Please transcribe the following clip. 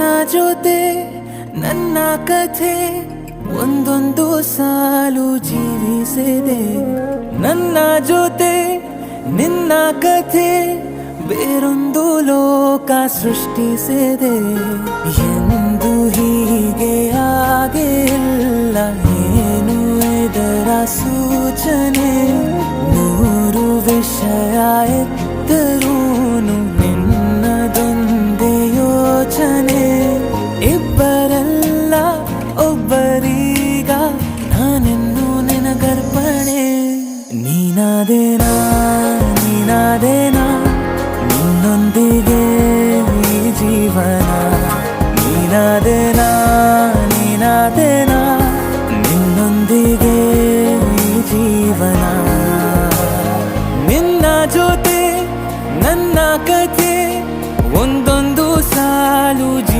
ನಿನ್ನ ಜೊತೆ ನನ್ನ ಕಥೆ ಒಂದೊಂದು ಸಾಲು ಜೀವಿಸಿದೆ. ನನ್ನ ಜೊತೆ ನಿನ್ನ ಕಥೆ ಬೇರೊಂದು ಲೋಕ ಸೃಷ್ಟಿಸಿದೆ. ಎಂದು ಹೀಗೆ ಆಗಿಲ್ಲ, ಏನು ಇದರ ಸೂಚನೆ? ನೂರು ವಿಷಯ ಎತ್ತರೂನು ನಿನ್ನದೊಂದೇ ಯೋಚನೆ. ಇಬ್ಬರಲ್ಲ ಒಬ್ಬರೀಗ ನಾನೆನ್ನು ನಿನಗರ್ಪಣೆ. ನೀನಾದೇನಾ ನಿನ್ನೊಂದಿಗೆ ಈ ಜೀವನ. ನೀನಾದೇನಾ